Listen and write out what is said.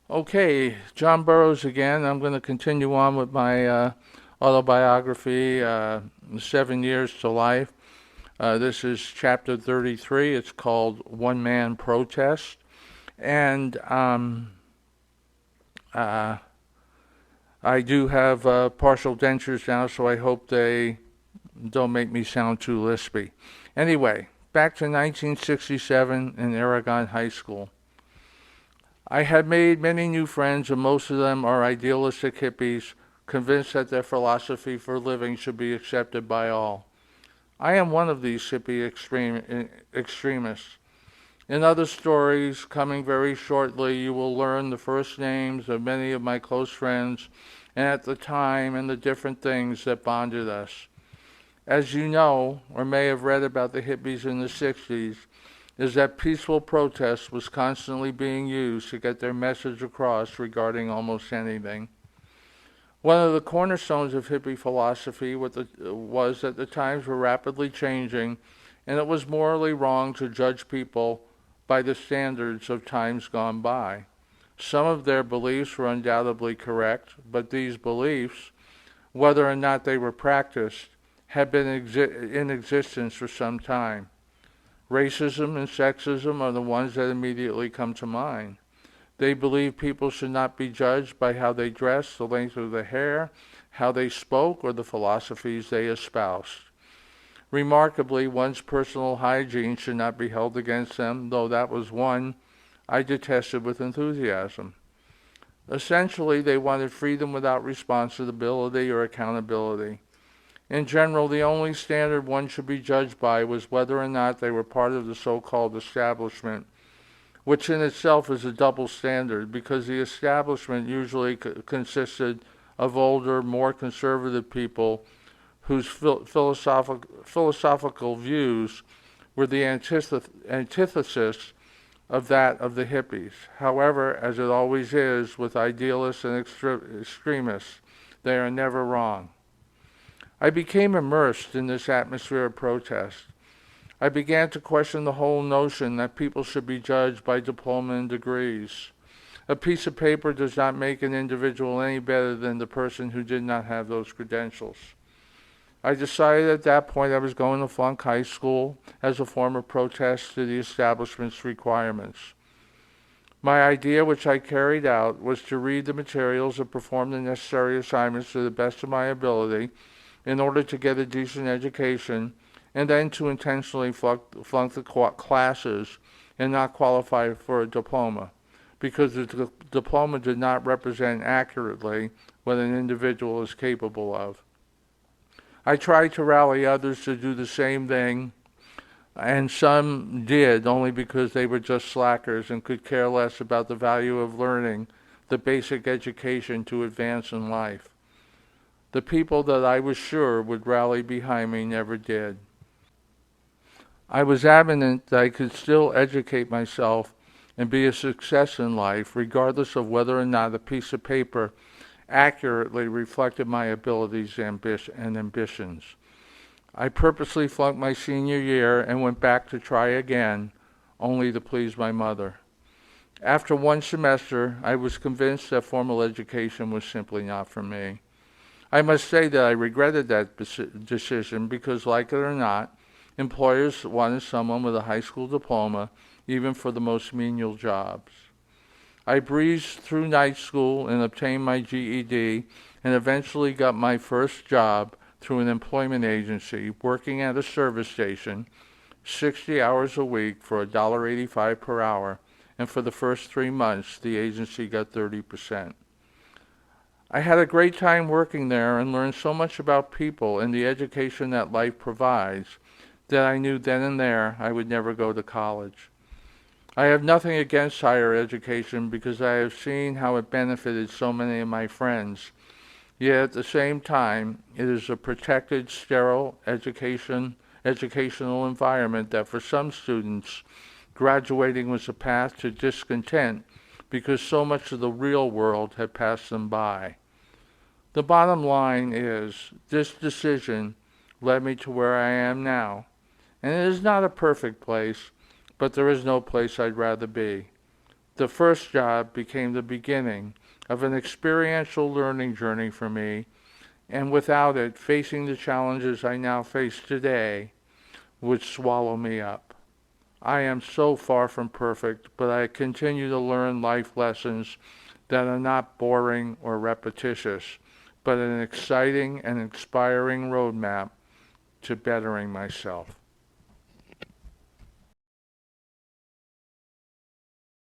Okay, John Burroughs again. I'm going to continue on with my autobiography, 7 Years to Life. This is chapter 33. It's called One Man Protest. And uh, I do have partial dentures now, so I hope they don't make me sound too lispy. Anyway, back to 1967 in Aragon High School. I had made many new friends, and most of them are idealistic hippies, convinced that their philosophy for living should be accepted by all. I am one of these extremists. In other stories, coming very shortly, you will learn the first names of many of my close friends, and at the time, and the different things that bonded us. As you know, or may have read about the hippies in the 60s, is that peaceful protest was constantly being used to get their message across regarding almost anything. One of the cornerstones of hippie philosophy was that the times were rapidly changing and it was morally wrong to judge people by the standards of times gone by. Some of their beliefs were undoubtedly correct, but these beliefs, whether or not they were practiced, had been in existence for some time. Racism and sexism are the ones that immediately come to mind. They believe people should not be judged by how they dress, the length of their hair, how they spoke, or the philosophies they espoused. Remarkably, one's personal hygiene should not be held against them, though that was one I detested with enthusiasm. Essentially, they wanted freedom without responsibility or accountability. In general, the only standard one should be judged by was whether or not they were part of the so-called establishment, which in itself is a double standard because the establishment usually consisted of older, more conservative people whose philosophical views were the antithesis of that of the hippies. However, as it always is with idealists and extremists, they are never wrong. I became immersed in this atmosphere of protest. I began to question the whole notion that people should be judged by diploma and degrees. A piece of paper does not make an individual any better than the person who did not have those credentials. I decided at that point I was going to flunk high school as a form of protest to the establishment's requirements. My idea, which I carried out, was to read the materials and perform the necessary assignments to the best of my ability in order to get a decent education, and then to intentionally flunk the classes and not qualify for a diploma, because the diploma did not represent accurately what an individual is capable of. I tried to rally others to do the same thing, and some did only because they were just slackers and could care less about the value of learning the basic education to advance in life. The people that I was sure would rally behind me never did. I was adamant that I could still educate myself and be a success in life, regardless of whether or not a piece of paper accurately reflected my abilities and ambitions. I purposely flunked my senior year and went back to try again, only to please my mother. After one semester, I was convinced that formal education was simply not for me. I must say that I regretted that decision because, like it or not, employers wanted someone with a high school diploma, even for the most menial jobs. I breezed through night school and obtained my GED and eventually got my first job through an employment agency working at a service station, 60 hours a week for $1.85 per hour, and for the first 3 months the agency got 30%. I had a great time working there and learned so much about people and the education that life provides that I knew then and there I would never go to college. I have nothing against higher education because I have seen how it benefited so many of my friends. Yet at the same time, it is a protected, sterile educational environment that for some students, graduating was a path to discontent because so much of the real world had passed them by. The bottom line is, this decision led me to where I am now, and it is not a perfect place, but there is no place I'd rather be. The first job became the beginning of an experiential learning journey for me, and without it, facing the challenges I now face today would swallow me up. I am so far from perfect, but I continue to learn life lessons that are not boring or repetitious, but an exciting and inspiring roadmap to bettering myself.